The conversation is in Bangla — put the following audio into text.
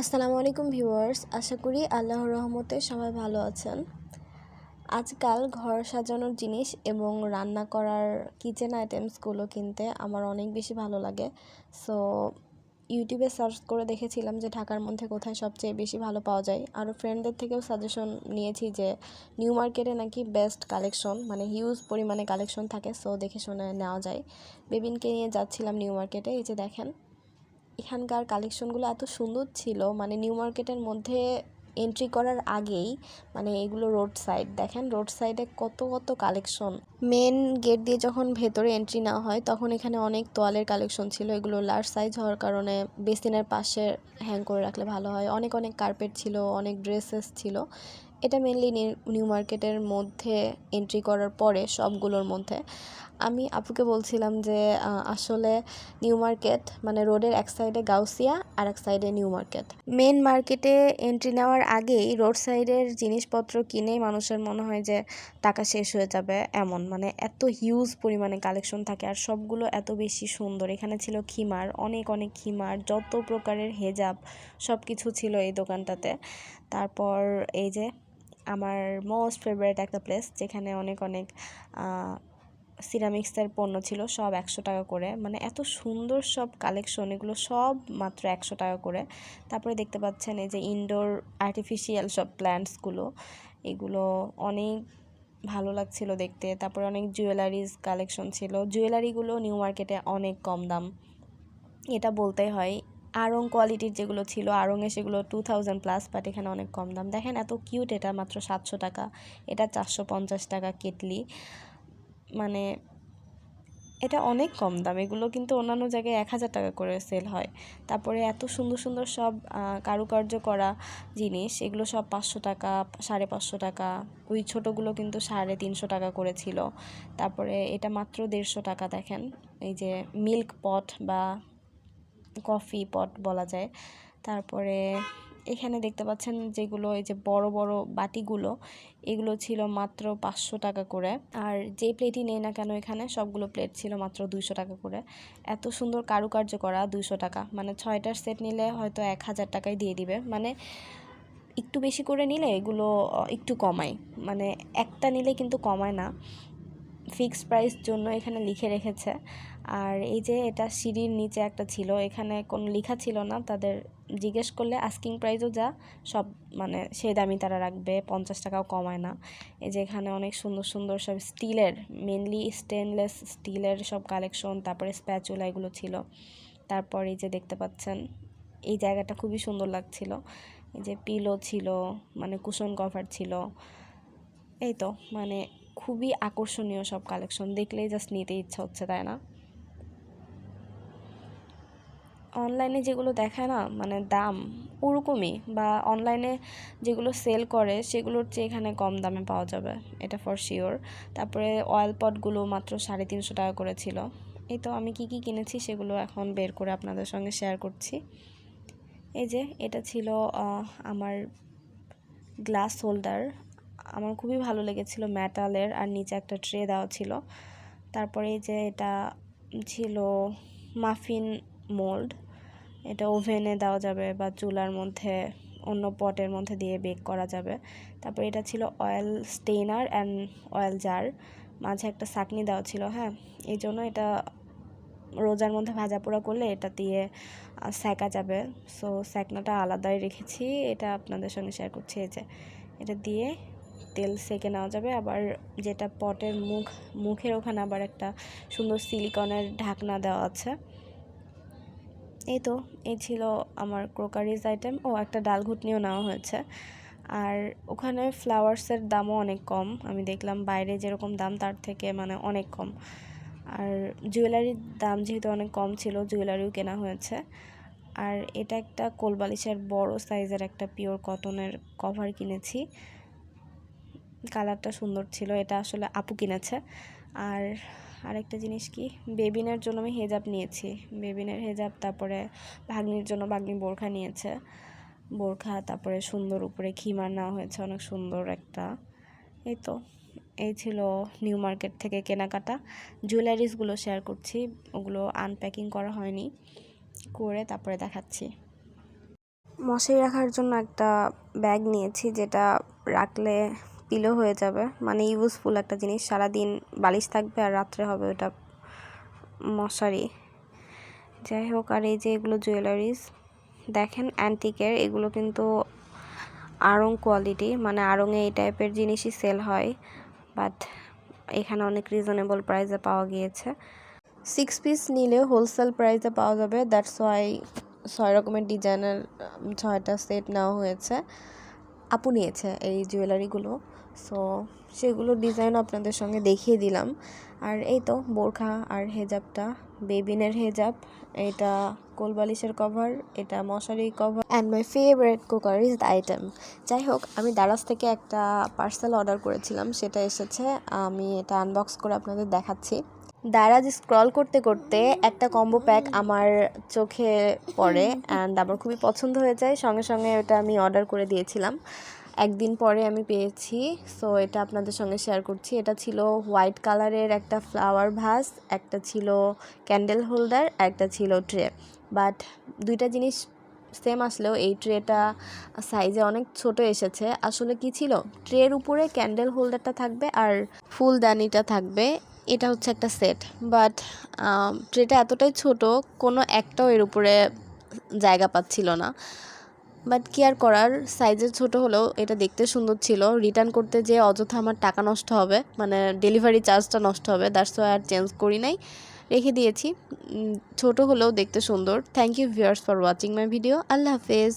আসসালামু আলাইকুম ভিউয়ার্স, আশা করি আল্লাহর রহমতে সবাই ভালো আছেন। আজকাল ঘর সাজানোর জিনিস এবং রান্না করার কিচেন আইটেমসগুলো কিনতে আমার অনেক বেশি ভালো লাগে। সো ইউটিউবে সার্চ করে দেখেছিলাম যে ঢাকার মধ্যে কোথায় সবচেয়ে বেশি ভালো পাওয়া যায়। আরও ফ্রেন্ডদের থেকেও সাজেশন নিয়েছি যে নিউ মার্কেটে নাকি বেস্ট কালেকশন, মানে হিউজ পরিমাণে কালেকশন থাকে। সো দেখে শুনে নেওয়া যায়। বেবিনকে নিয়ে যাচ্ছিলাম নিউ মার্কেটে। এই যে দেখেন, এখানকার কালেকশনগুলো এত সুন্দর ছিল, মানে নিউ মার্কেটের মধ্যে এন্ট্রি করার আগেই, মানে এগুলো রোড সাইড, দেখেন রোড সাইডে কত কত কালেকশন। মেন গেট দিয়ে যখন ভেতরে এন্ট্রি নেওয়া হয় তখন এখানে অনেক তোয়ালের কালেকশন ছিল। এগুলো লার্জ সাইজ হওয়ার কারণে বেসিনের পাশে হ্যাং করে রাখলে ভালো হয়। অনেক অনেক কার্পেট ছিল, অনেক ড্রেসেস ছিল। এটা মেনলি নিউ মার্কেটের মধ্যে এন্ট্রি করার পরে সবগুলোর মধ্যে আমি আপুকে বলছিলাম যে আসলে নিউ মার্কেট মানে রোডের এক সাইডে গাউসিয়া আর এক সাইডে নিউ মার্কেট। মেন মার্কেটে এন্ট্রি নেওয়ার আগেই রোড সাইডের জিনিসপত্র কিনেই মানুষের মনে হয় যে টাকা শেষ হয়ে যাবে, এমন মানে এত হিউজ পরিমাণে কালেকশন থাকে আর সবগুলো এত বেশি সুন্দর। এখানে ছিল খিমার, অনেক অনেক খিমার, যত প্রকারের হেজাব সব কিছু ছিল এই দোকানটাতে। তারপর এই যে আমার মোস্ট ফেভারিট একটা প্লেস, যেখানে অনেক অনেক সিরামিক্সের পণ্য ছিল, সব 100 টাকা করে। মানে এত সুন্দর সব কালেকশন, এগুলো সব মাত্র 100 টাকা করে। তারপরে দেখতে পাচ্ছেন এই যে ইনডোর আর্টিফিশিয়াল সব প্ল্যান্টসগুলো, এগুলো অনেক ভালো লাগছিল দেখতে। তারপরে অনেক জুয়েলারিজ কালেকশন ছিল। জুয়েলারিগুলো নিউ মার্কেটে অনেক কম দাম, এটা বলতেই হয়। আড়ং কোয়ালিটির যেগুলো ছিল আড়ংয়ে সেগুলো 2000+, বাট এখানে অনেক কম দাম। দেখেন এত কিউট, এটা মাত্র 700 টাকা, এটা 450 টাকা কেটলি, মানে এটা অনেক কম দাম। এগুলো কিন্তু অন্যান্য জায়গায় 1000 টাকা করে সেল হয়। তারপরে এত সুন্দর সুন্দর সব কারুকার্য করা জিনিস, এগুলো সব 500 টাকা, 550 টাকা। ওই ছোটোগুলো কিন্তু 350 টাকা করে ছিল। তারপরে এটা মাত্র 150 টাকা। দেখেন এই যে মিল্ক পট বা কফি পট বলা যায়। তারপরে এখানে দেখতে পাচ্ছেন যেগুলো এই যে বড় বড় বাটিগুলো, এগুলো ছিল মাত্র 500 টাকা করে। আর যে প্লেটই নেই না কেন এখানে সবগুলো প্লেট ছিল মাত্র 200 টাকা করে। এত সুন্দর কারুকার্য করা, 200 টাকা, মানে 6টার সেট নিলে হয়তো 1000 টাকায় দিয়ে দিবে। মানে একটু বেশি করে নিলে এগুলো একটু কমায়, মানে একটা নিলে কিন্তু কমায় না, ফিক্সড প্রাইস জন্য এখানে লিখে রেখেছে। আর এই যে এটা সিঁড়ির নিচে একটা ছিল, এখানে কোনো লেখা ছিল না, তাদের জিজ্ঞেস করলে আস্কিং প্রাইসও যা সব মানে সেই দামই তারা রাখবে, 50 টাকাও কমায় না। এই যে এখানে অনেক সুন্দর সুন্দর সব স্টিলের, মেনলি স্টেনলেস স্টিলের সব কালেকশন, তারপরে স্প্যাচুলা এগুলো ছিল। তারপর এই যে দেখতে পাচ্ছেন এই জায়গাটা খুবই সুন্দর লাগছিল। এই যে পিলো ছিল, মানে কুশন কভার ছিল। এই তো মানে খুবই আকর্ষণীয় সব কালেকশন, দেখলেই জাস্ট নিতে ইচ্ছা হচ্ছে, তাই না? অনলাইনে যেগুলো দেখায় না মানে দাম ওরকমই, বা অনলাইনে যেগুলো সেল করে সেগুলোর চেয়ে এখানে কম দামে পাওয়া যাবে, এটা ফর শিওর। তারপরে অয়েল পটগুলো মাত্র 350 টাকা করে ছিল। এই তো আমি কি কি কিনেছি সেগুলো এখন বের করে আপনাদের সঙ্গে শেয়ার করছি। এই যে এটা ছিল আমার গ্লাস হোল্ডার, আমার খুবই ভালো লেগেছিল, মেটালের, আর নিচে একটা ট্রে দেওয়া ছিল। তারপরে এই যে এটা ছিল মাফিন মোল্ড, এটা ওভেনে দেওয়া যাবে বা চুলার মধ্যে অন্য পটের মধ্যে দিয়ে বেক করা যাবে। তারপরে এটা ছিল oil strainer and oil jar, মাঝে একটা ছাঁকনি দেওয়া ছিল। হ্যাঁ, এই জন্য এটা রোজার মধ্যে ভাজা পোড়া করলে এটা দিয়ে সেকা যাবে। সো সেকনাটা আলাদাই রেখেছি, এটা আপনাদের সঙ্গে শেয়ার করছি। এই যে এটা দিয়ে তেল সেকে নেওয়া যাবে। আবার যেটা পটের মুখের ওখানে আবার একটা সুন্দর সিলিকনের ঢাকনা দেওয়া আছে। এই তো এই ছিল আমার ক্রোকারিজ আইটেম। ও একটা ডাল ঘুটনিও নেওয়া হয়েছে। আর ওখানে ফ্লাওয়ার্সের দামও অনেক কম, আমি দেখলাম বাইরে যেরকম দাম তার থেকে মানে অনেক কম। আর জুয়েলারির দাম যেহেতু অনেক কম ছিল, জুয়েলারিও কেনা হয়েছে। আর এটা একটা কোলবালিশের বড় সাইজের একটা পিওর কটনের কভার কিনেছি, কালারটা সুন্দর ছিল, এটা আসলে আপু কিনেছে। আর আরেকটা জিনিস কি, বেবিনের জন্য আমি হেজাব নিয়েছি, বেবিনের হেজাব। তারপরে ভাগ্নির জন্য ভাগ্নি বোরখা নিয়েছে, বোরখা। তারপরে সুন্দর উপরে খিমার নেওয়া হয়েছে, অনেক সুন্দর একটা। এই তো এই ছিল নিউ মার্কেট থেকে কেনাকাটা। জুয়েলারিসগুলো শেয়ার করছি, ওগুলো আনপ্যাকিং করা হয়নি, করে তারপরে দেখাচ্ছি। মশারি রাখার জন্য একটা ব্যাগ নিয়েছি, যেটা রাখলে পিলো হয়ে যাবে, মানে ইউজফুল একটা জিনিস। সারাদিন বালিশ থাকবে আর রাত্রে হবে ওটা মশারি। যাই হোক, আর এই যে এগুলো জুয়েলারিস দেখেন, অ্যান্টিকের। এগুলো কিন্তু আড়ং কোয়ালিটি, মানে আড়ংয়ে এই টাইপের জিনিসই সেল হয়, বাট এখানে অনেক রিজনেবল প্রাইসে পাওয়া গিয়েছে। 6 পিস নিলে হোলসেল প্রাইসে পাওয়া যাবে, দ্যাটস ওয়াই 6 রকমের ডিজাইনের 6টা সেট নেওয়া হয়েছে। আপু নিয়েছে এই জুয়েলারিগুলো, সো সেগুলো ডিজাইন আপনাদের সঙ্গে দেখিয়ে দিলাম। আর এই তো বোরখা আর হেজাবটা, বেবিনের হেজাব, এটা কোলবালিশের কভার, এটা মশারি cover, and my favourite cooker is the item. যাই হোক, আমি দারাজ থেকে একটা পার্সেল অর্ডার করেছিলাম, সেটা এসেছে। আমি এটা আনবক্স করে আপনাদের দেখাচ্ছি। দারাজ স্ক্রল করতে করতে একটা কম্বো প্যাক আমার চোখে পড়ে অ্যান্ড আমার খুবই পছন্দ হয়ে যায়। সঙ্গে সঙ্গে ওটা আমি অর্ডার করে দিয়েছিলাম, একদিন পরে আমি পেয়েছি। সো এটা আপনাদের সঙ্গে শেয়ার করছি। এটা ছিল হোয়াইট কালারের একটা ফ্লাওয়ার ভাস, একটা ছিল ক্যান্ডেল হোল্ডার, একটা ছিল ট্রে। বাট দুইটা জিনিস সেম আসলেও এই ট্রেটা সাইজে অনেক ছোট এসেছে। আসলে কি ছিল, ট্রের উপরে ক্যান্ডেল হোল্ডারটা থাকবে আর ফুলদানিটা থাকবে, এটা হচ্ছে একটা সেট। বাট ট্রেটা এতটাই ছোট, কোনো একটাও এর উপরে জায়গা পাচ্ছিল না। বাট কি আর করার, সাইজের ছোট হলেও এটা দেখতে সুন্দর ছিল। রিটার্ন করতে যেয়ে অযথা আমার টাকা নষ্ট হবে, মানে ডেলিভারি চার্জটা নষ্ট হবে, দ্যাটস ওয়াই আর চেঞ্জ করি নাই, রেখে দিয়েছি। ছোট হলেও দেখতে সুন্দর। Thank you viewers for watching my video. আল্লাহ হাফেজ।